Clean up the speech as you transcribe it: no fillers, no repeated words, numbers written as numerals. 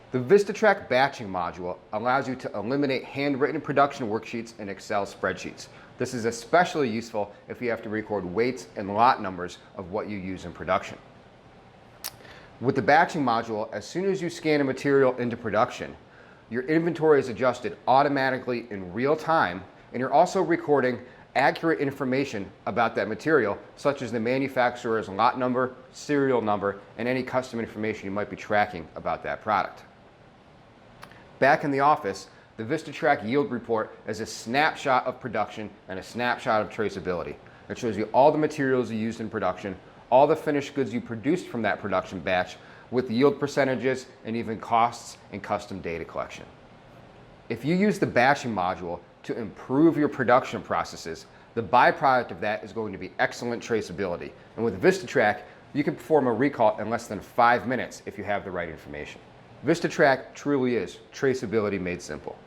The VistaTrac Batching module allows you to eliminate handwritten production worksheets in Excel spreadsheets. This is especially useful if you have to record weights and lot numbers of what you use in production. With the batching module, as soon as you scan a material into production, your inventory is adjusted automatically in real time, and you're also recording accurate information about that material, such as the manufacturer's lot number, serial number, and any custom information you might be tracking about that product. Back in the office, the VistaTrac Yield Report is a snapshot of production and a snapshot of traceability. It shows you all the materials you used in production, all the finished goods you produced from that production batch, with yield percentages and even costs and custom data collection. If you use the batching module to improve your production processes, the byproduct of that is going to be excellent traceability. And with VistaTrac, you can perform a recall in less than 5 minutes if you have the right information. VistaTrac truly is traceability made simple.